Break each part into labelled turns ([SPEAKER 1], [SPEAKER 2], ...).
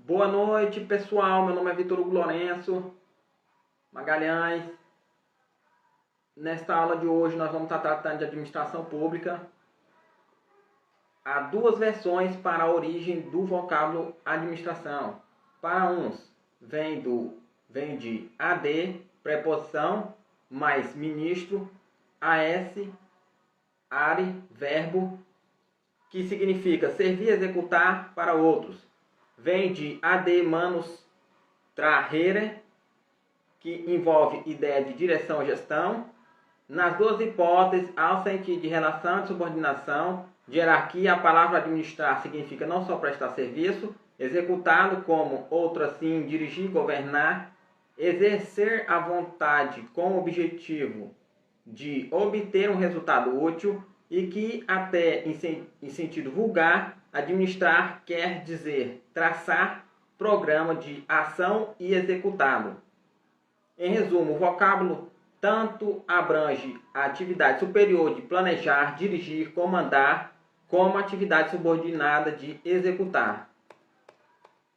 [SPEAKER 1] Boa noite, pessoal. Meu nome é Vitor Hugo Lourenço Magalhães. Nesta aula de hoje nós vamos estar tratando de administração pública. Há duas versões para a origem do vocábulo administração. Para uns, vem de AD, preposição, mais ministro, AS, are, verbo, que significa servir, executar. Para outros, vem de AD manus trahere, que envolve ideia de direção ou gestão. Nas duas hipóteses, há o sentido de relação de subordinação, de hierarquia. A palavra administrar significa não só prestar serviço, executá-lo como outro assim, dirigir, governar, exercer a vontade com o objetivo de obter um resultado útil, e que até em sentido vulgar, administrar quer dizer traçar programa de ação e executá-lo. Em resumo, o vocábulo tanto abrange a atividade superior de planejar, dirigir, comandar, como a atividade subordinada de executar.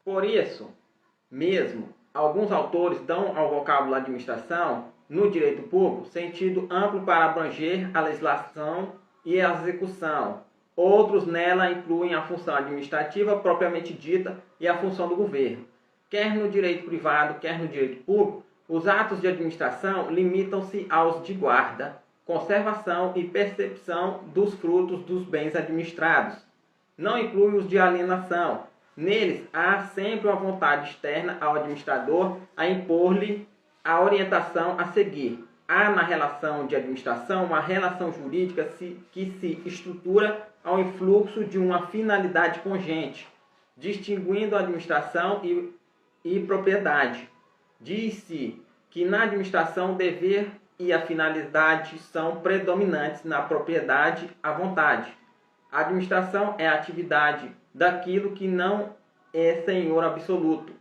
[SPEAKER 1] Por isso mesmo, alguns autores dão ao vocábulo administração, no direito público, sentido amplo para abranger a legislação e a execução. Outros nela incluem a função administrativa propriamente dita e a função do governo. Quer no direito privado, quer no direito público, os atos de administração limitam-se aos de guarda, conservação e percepção dos frutos dos bens administrados. Não inclui os de alienação. Neles há sempre uma vontade externa ao administrador a impor-lhe a orientação a seguir. Há na relação de administração uma relação jurídica que se estrutura ao influxo de uma finalidade congente, distinguindo a administração e propriedade. Diz-se que na administração o dever e a finalidade são predominantes, na propriedade a vontade. A administração é a atividade daquilo que não é senhor absoluto.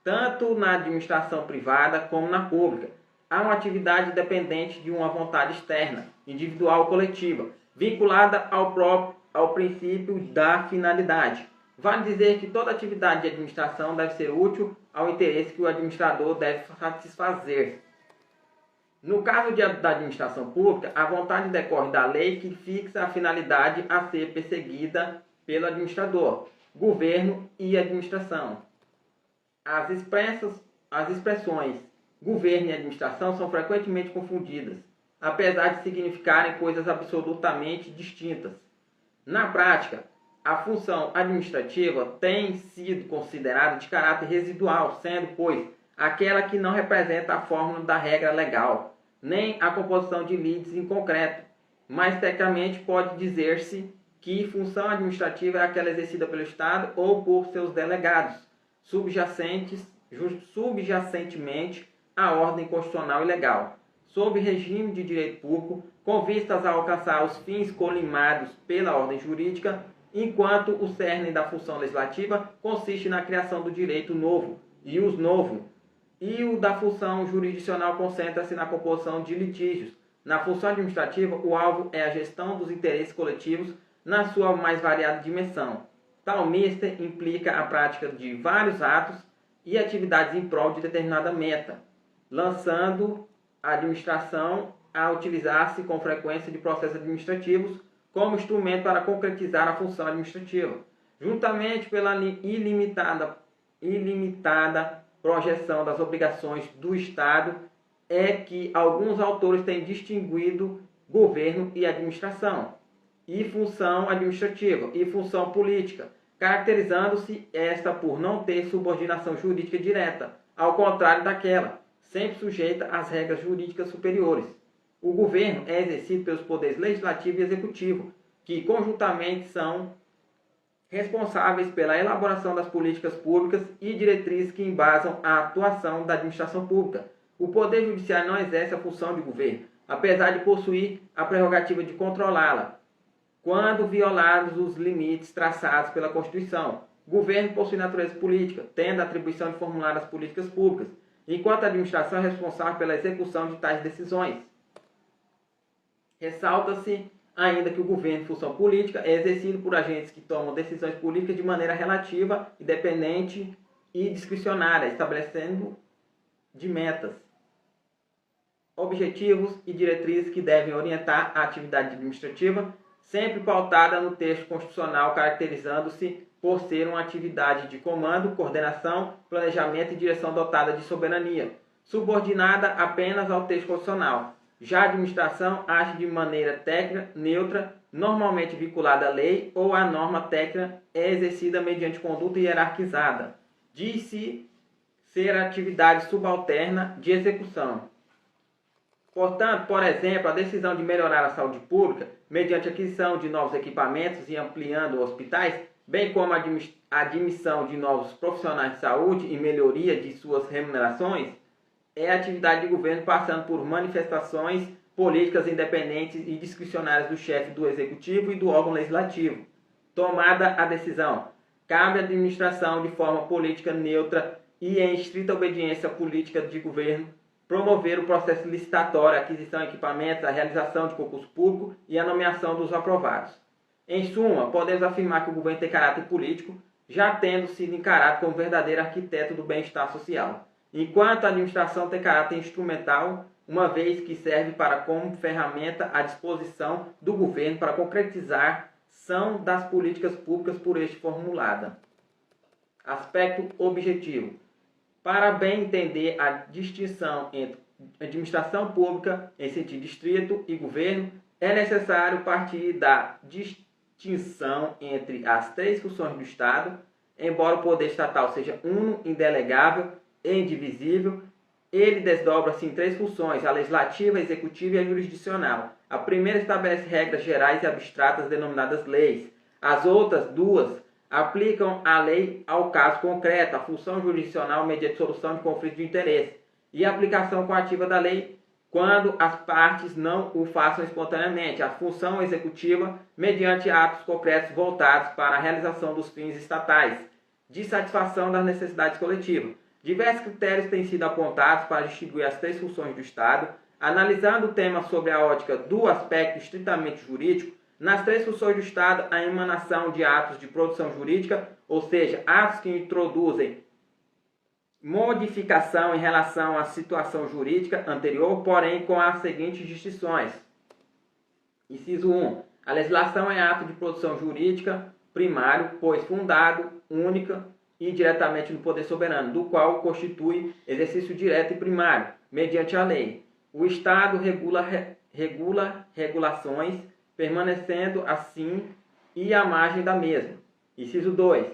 [SPEAKER 1] Tanto na administração privada como na pública, há uma atividade dependente de uma vontade externa, individual ou coletiva, vinculada ao princípio da finalidade. Vale dizer que toda atividade de administração deve ser útil ao interesse que o administrador deve satisfazer. No caso da administração pública, a vontade decorre da lei que fixa a finalidade a ser perseguida pelo administrador, governo e administração. As expressões governo e administração são frequentemente confundidas, apesar de significarem coisas absolutamente distintas. Na prática, a função administrativa tem sido considerada de caráter residual, sendo, pois, aquela que não representa a fórmula da regra legal, nem a composição de lides em concreto. Mais tecnicamente, pode dizer-se que função administrativa é aquela exercida pelo Estado ou por seus delegados, subjacentemente à ordem constitucional e legal, sob regime de direito público, com vistas a alcançar os fins colimados pela ordem jurídica, enquanto o cerne da função legislativa consiste na criação do direito novo e uso novo, e o da função jurisdicional concentra-se na composição de litígios. Na função administrativa, o alvo é a gestão dos interesses coletivos na sua mais variada dimensão. Tal mista implica a prática de vários atos e atividades em prol de determinada meta, lançando a administração a utilizar-se com frequência de processos administrativos como instrumento para concretizar a função administrativa, juntamente pela ilimitada projeção das obrigações do Estado, é que alguns autores têm distinguido governo e administração, e função administrativa e função política, caracterizando-se esta por não ter subordinação jurídica direta, ao contrário daquela, sempre sujeita às regras jurídicas superiores. O governo é exercido pelos poderes legislativo e executivo, que conjuntamente são responsáveis pela elaboração das políticas públicas e diretrizes que embasam a atuação da administração pública. O Poder Judiciário não exerce a função de governo, apesar de possuir a prerrogativa de controlá-la, quando violados os limites traçados pela Constituição. O governo possui natureza política, tendo a atribuição de formular as políticas públicas, enquanto a administração é responsável pela execução de tais decisões. Ressalta-se ainda que o governo, função política, é exercido por agentes que tomam decisões políticas de maneira relativa, independente e discricionária, estabelecendo de metas, objetivos e diretrizes que devem orientar a atividade administrativa, sempre pautada no texto constitucional, caracterizando-se por ser uma atividade de comando, coordenação, planejamento e direção dotada de soberania, subordinada apenas ao texto constitucional. Já a administração age de maneira técnica, neutra, normalmente vinculada à lei ou à norma técnica, é exercida mediante conduta hierarquizada. Diz-se ser atividade subalterna de execução. Portanto, por exemplo, a decisão de melhorar a saúde pública, mediante aquisição de novos equipamentos e ampliando hospitais, bem como a admissão de novos profissionais de saúde e melhoria de suas remunerações, é atividade de governo passando por manifestações políticas independentes e discricionárias do chefe do executivo e do órgão legislativo. Tomada a decisão, cabe à administração de forma política neutra e em estrita obediência à política de governo promover o processo licitatório, a aquisição de equipamentos, a realização de concurso público e a nomeação dos aprovados. Em suma, podemos afirmar que o governo tem caráter político, já tendo sido encarado como verdadeiro arquiteto do bem-estar social, enquanto a administração tem caráter instrumental, uma vez que serve para como ferramenta à disposição do governo para concretização das políticas públicas por este formulada. Aspecto objetivo. Para bem entender a distinção entre administração pública em sentido estrito e governo, é necessário partir da distinção entre as três funções do Estado, embora o poder estatal seja uno, indelegável e indivisível. Ele desdobra-se em três funções: a legislativa, a executiva e a jurisdicional. A primeira estabelece regras gerais e abstratas denominadas leis. As outras duas aplicam a lei ao caso concreto, a função jurisdicional mediante solução de conflito de interesse, e a aplicação coativa da lei quando as partes não o façam espontaneamente. A função executiva mediante atos concretos voltados para a realização dos fins estatais, de satisfação das necessidades coletivas. Diversos critérios têm sido apontados para distinguir as três funções do Estado. Analisando o tema sob a ótica do aspecto estritamente jurídico, nas três funções do Estado, a emanação de atos de produção jurídica, ou seja, atos que introduzem modificação em relação à situação jurídica anterior, porém com as seguintes distinções. Inciso 1. A legislação é ato de produção jurídica primário, pois fundado, única e diretamente no poder soberano, do qual constitui exercício direto e primário, mediante a lei. O Estado regula regulações, permanecendo assim e à margem da mesma. Inciso 2.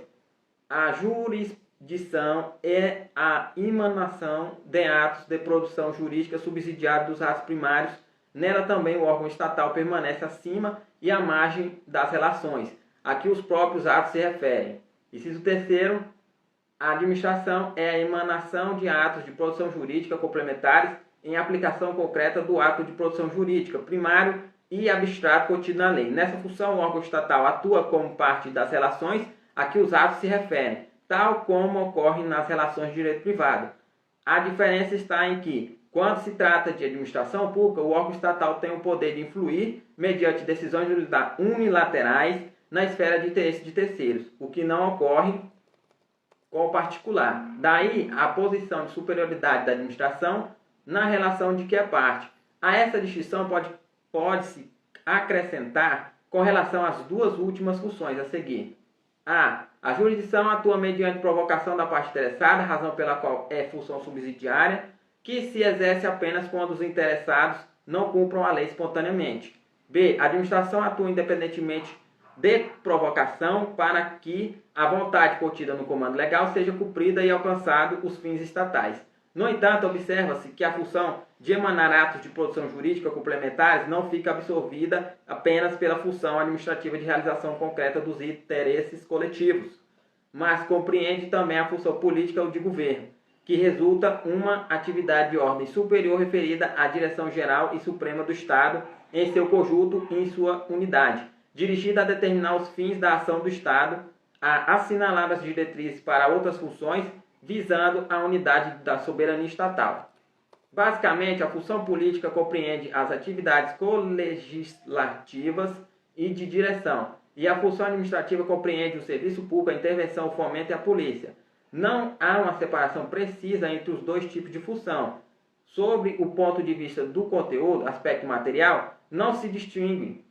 [SPEAKER 1] A jurisdição é a emanação de atos de produção jurídica subsidiários dos atos primários. Nela também o órgão estatal permanece acima e à margem das relações a que os próprios atos se referem. Inciso 3. A administração é a emanação de atos de produção jurídica complementares em aplicação concreta do ato de produção jurídica primário e abstrato contido na lei. Nessa função, o órgão estatal atua como parte das relações a que os atos se referem, tal como ocorre nas relações de direito privado. A diferença está em que, quando se trata de administração pública, o órgão estatal tem o poder de influir, mediante decisões unilaterais, na esfera de interesse de terceiros, o que não ocorre com o particular. Daí a posição de superioridade da administração na relação de que é parte. A essa distinção pode-se acrescentar com relação às duas últimas funções a seguir. A jurisdição atua mediante provocação da parte interessada, razão pela qual é função subsidiária, que se exerce apenas quando os interessados não cumpram a lei espontaneamente. B. A administração atua independentemente de provocação para que a vontade contida no comando legal seja cumprida e alcançado os fins estatais. No entanto, observa-se que a função de emanar atos de produção jurídica complementares não fica absorvida apenas pela função administrativa de realização concreta dos interesses coletivos, mas compreende também a função política ou de governo, que resulta uma atividade de ordem superior referida à direção geral e suprema do Estado em seu conjunto e em sua unidade, dirigida a determinar os fins da ação do Estado, a assinalar as diretrizes para outras funções, visando a unidade da soberania estatal. Basicamente, a função política compreende as atividades colegislativas e de direção, e a função administrativa compreende o serviço público, a intervenção, o fomento e a polícia. Não há uma separação precisa entre os dois tipos de função. Sobre o ponto de vista do conteúdo, aspecto material, não se distingue,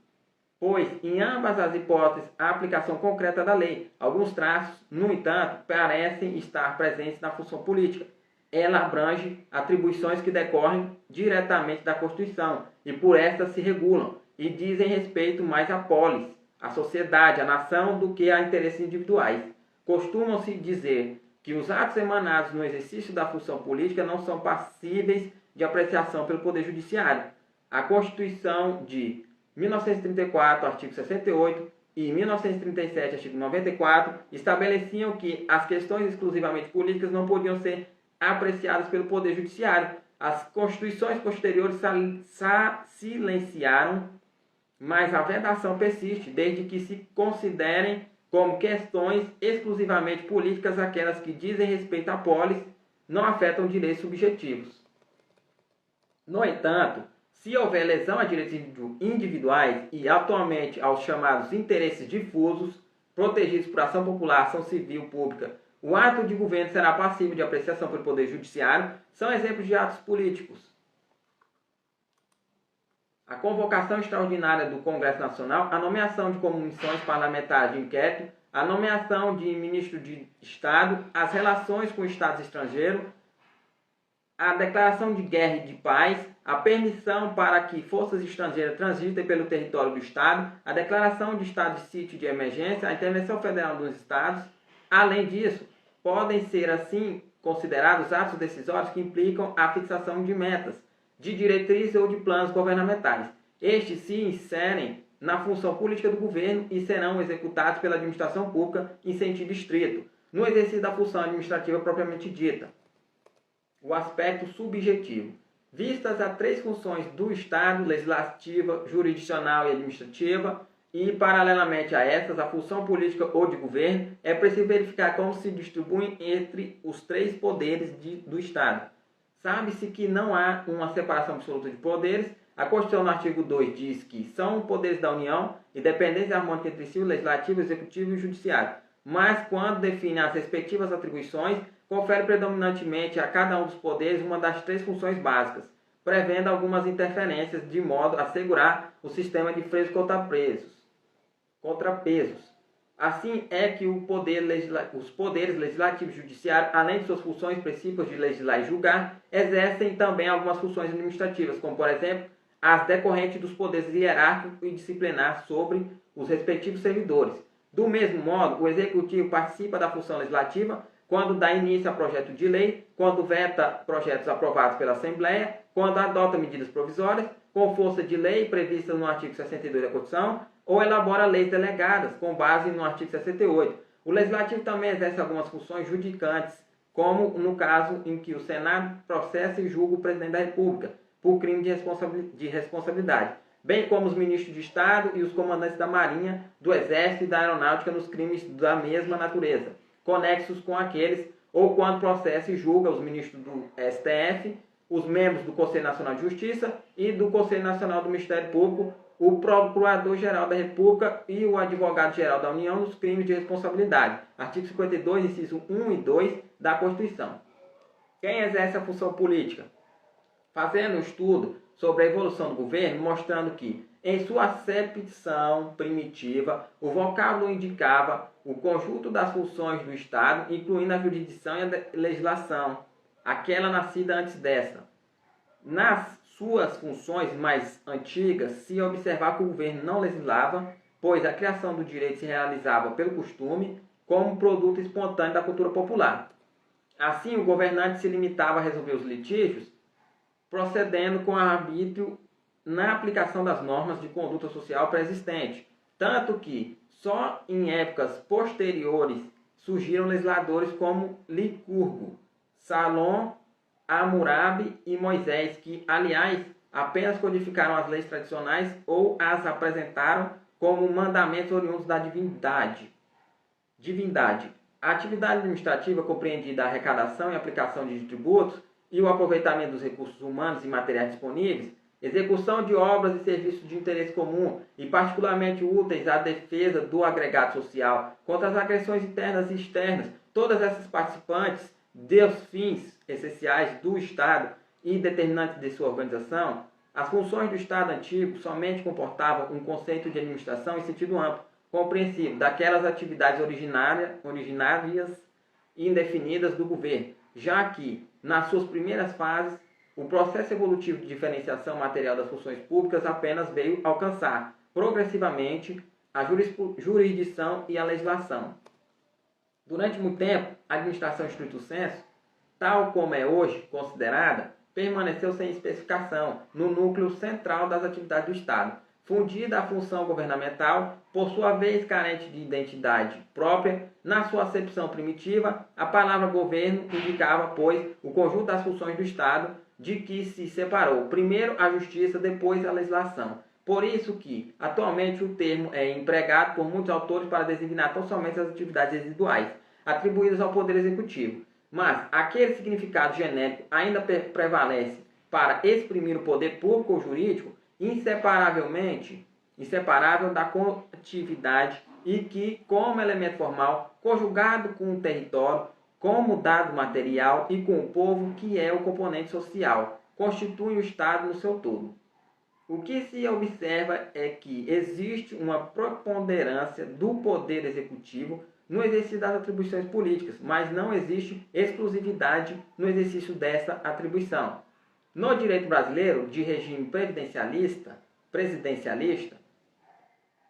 [SPEAKER 1] pois em ambas as hipóteses há aplicação concreta da lei. Alguns traços, no entanto, parecem estar presentes na função política. Ela abrange atribuições que decorrem diretamente da Constituição e por estas se regulam e dizem respeito mais à polis, à sociedade, à nação, do que a interesses individuais. Costumam-se dizer que os atos emanados no exercício da função política não são passíveis de apreciação pelo Poder Judiciário. A Constituição de 1934, artigo 68, e 1937, artigo 94, estabeleciam que as questões exclusivamente políticas não podiam ser apreciadas pelo Poder Judiciário. As constituições posteriores silenciaram, mas a vedação persiste, desde que se considerem como questões exclusivamente políticas aquelas que dizem respeito à polis, não afetam direitos subjetivos. No entanto, se houver lesão a direitos individuais e atualmente aos chamados interesses difusos, protegidos por ação popular, ação civil pública, o ato de governo será passível de apreciação pelo Poder Judiciário, são exemplos de atos políticos. A convocação extraordinária do Congresso Nacional, a nomeação de comissões parlamentares de inquérito, a nomeação de ministro de Estado, as relações com estados estrangeiros, a declaração de guerra e de paz, a permissão para que forças estrangeiras transitem pelo território do Estado, a declaração de estado de sítio e de emergência, a intervenção federal dos Estados. Além disso, podem ser assim considerados atos decisórios que implicam a fixação de metas, de diretrizes ou de planos governamentais. Estes se inserem na função política do governo e serão executados pela administração pública em sentido estrito, no exercício da função administrativa propriamente dita. O aspecto subjetivo. Vistas as três funções do Estado, legislativa, jurisdicional e administrativa, e, paralelamente a estas, a função política ou de governo, é preciso verificar como se distribuem entre os três poderes do Estado. Sabe-se que não há uma separação absoluta de poderes. A Constituição, no artigo 2, diz que são poderes da União, independentes e harmônicos entre si, o legislativo, o executivo e o judiciário. Mas, quando define as respectivas atribuições, confere predominantemente a cada um dos poderes uma das três funções básicas, prevendo algumas interferências de modo a assegurar o sistema de freios contrapesos. Assim é que os poderes legislativo e judiciário, além de suas funções específicas de legislar e julgar, exercem também algumas funções administrativas, como, por exemplo, as decorrentes dos poderes hierárquicos e disciplinar sobre os respectivos servidores. Do mesmo modo, o Executivo participa da função legislativa quando dá início a projeto de lei, quando veta projetos aprovados pela Assembleia, quando adota medidas provisórias, com força de lei previstas no artigo 62 da Constituição, ou elabora leis delegadas, com base no artigo 68. O Legislativo também exerce algumas funções judicantes, como no caso em que o Senado processa e julga o Presidente da República por crime de responsabilidade, bem como os ministros de Estado e os comandantes da Marinha, do Exército e da Aeronáutica nos crimes da mesma natureza, conexos com aqueles, ou quando processa e julga os ministros do STF, os membros do Conselho Nacional de Justiça e do Conselho Nacional do Ministério Público, o Procurador-Geral da República e o Advogado-Geral da União nos crimes de responsabilidade. Artigo 52, inciso 1 e 2 da Constituição. Quem exerce a função política? Fazendo um estudo sobre a evolução do governo, mostrando que, em sua acepção primitiva, o vocábulo indicava o conjunto das funções do Estado, incluindo a jurisdição e a legislação, aquela nascida antes dessa. Nas suas funções mais antigas, se observar que o governo não legislava, pois a criação do direito se realizava pelo costume, como produto espontâneo da cultura popular. Assim, o governante se limitava a resolver os litígios, procedendo com arbítrio na aplicação das normas de conduta social pré-existente, tanto que só em épocas posteriores surgiram legisladores como Licurgo, Salom, Hammurabi e Moisés, que, aliás, apenas codificaram as leis tradicionais ou as apresentaram como mandamentos oriundos da divindade. A atividade administrativa compreendida a arrecadação e aplicação de tributos e o aproveitamento dos recursos humanos e materiais disponíveis, execução de obras e serviços de interesse comum e particularmente úteis à defesa do agregado social contra as agressões internas e externas, todas essas participantes dos fins essenciais do Estado e determinantes de sua organização, as funções do Estado antigo somente comportavam um conceito de administração em sentido amplo, compreensivo daquelas atividades originárias e indefinidas do governo, já que, nas suas primeiras fases, o processo evolutivo de diferenciação material das funções públicas apenas veio alcançar, progressivamente, a jurisdição e a legislação. Durante muito tempo, a administração estricto sensu, tal como é hoje considerada, permaneceu sem especificação no núcleo central das atividades do Estado, fundida à função governamental, por sua vez carente de identidade própria. Na sua acepção primitiva, a palavra governo indicava, pois, o conjunto das funções do Estado, de que se separou primeiro a justiça, depois a legislação. Por isso que, atualmente, o termo é empregado por muitos autores para designar tão somente as atividades residuais, atribuídas ao Poder Executivo. Mas aquele significado genérico ainda prevalece para exprimir o poder público ou jurídico, inseparável da coletividade, e que, como elemento formal, conjugado com o território, como dado material e com o povo, que é o componente social, constitui o Estado no seu todo. O que se observa é que existe uma preponderância do poder executivo no exercício das atribuições políticas, mas não existe exclusividade no exercício dessa atribuição. No direito brasileiro, de regime presidencialista,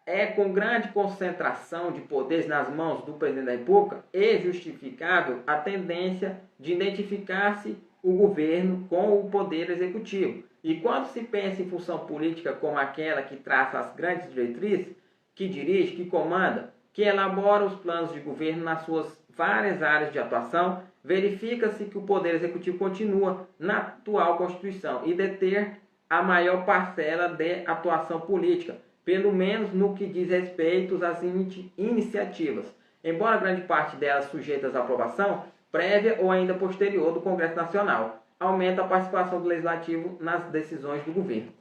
[SPEAKER 1] é com grande concentração de poderes nas mãos do presidente da República e justificável a tendência de identificar-se o governo com o poder executivo. E quando se pensa em função política como aquela que traça as grandes diretrizes, que dirige, que comanda, que elabora os planos de governo nas suas várias áreas de atuação, verifica-se que o Poder Executivo continua na atual Constituição e deter a maior parcela de atuação política, pelo menos no que diz respeito às iniciativas, embora grande parte delas sujeitas à aprovação prévia ou ainda posterior do Congresso Nacional, aumenta a participação do Legislativo nas decisões do governo.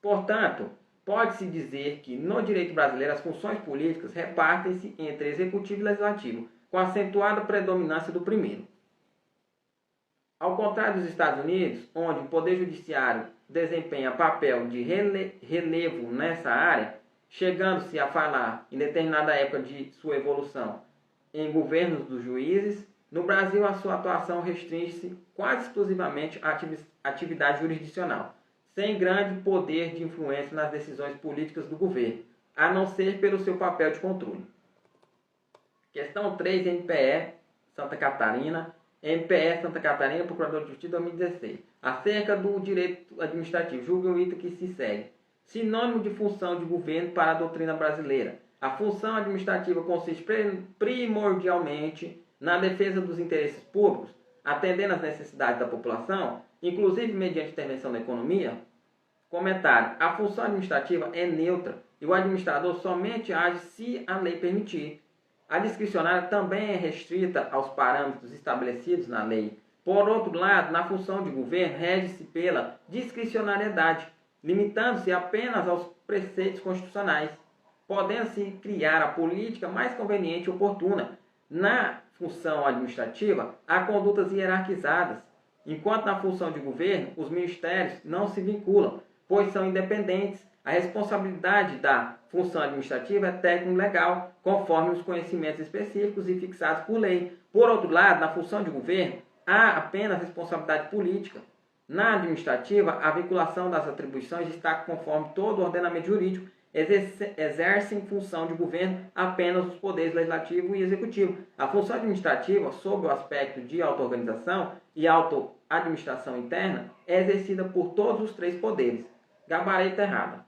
[SPEAKER 1] Portanto, pode-se dizer que no direito brasileiro as funções políticas repartem-se entre Executivo e Legislativo, com acentuada predominância do primeiro. Ao contrário dos Estados Unidos, onde o Poder Judiciário desempenha papel de relevo nessa área, chegando-se a falar, em determinada época de sua evolução, em governos dos juízes, no Brasil a sua atuação restringe-se quase exclusivamente à atividade jurisdicional, sem grande poder de influência nas decisões políticas do governo, a não ser pelo seu papel de controle. Questão 3, MPE Santa Catarina, Procurador de Justiça 2016. Acerca do direito administrativo, julgue o item que se segue. Sinônimo de função de governo para a doutrina brasileira. A função administrativa consiste primordialmente na defesa dos interesses públicos, atendendo às necessidades da população, inclusive mediante intervenção da economia. Comentário. A função administrativa é neutra e o administrador somente age se a lei permitir. A discricionária também é restrita aos parâmetros estabelecidos na lei. Por outro lado, na função de governo, rege-se pela discricionariedade, limitando-se apenas aos preceitos constitucionais, podendo-se criar a política mais conveniente e oportuna. Na função administrativa, há condutas hierarquizadas, enquanto na função de governo, os ministérios não se vinculam, pois são independentes. A responsabilidade da função administrativa é técnico-legal, conforme os conhecimentos específicos e fixados por lei. Por outro lado, na função de governo, há apenas responsabilidade política. Na administrativa, a vinculação das atribuições está conforme todo o ordenamento jurídico, exercem função de governo apenas os poderes legislativo e executivo. A função administrativa, sob o aspecto de auto-organização e auto-administração interna, é exercida por todos os três poderes. Gabarito errado.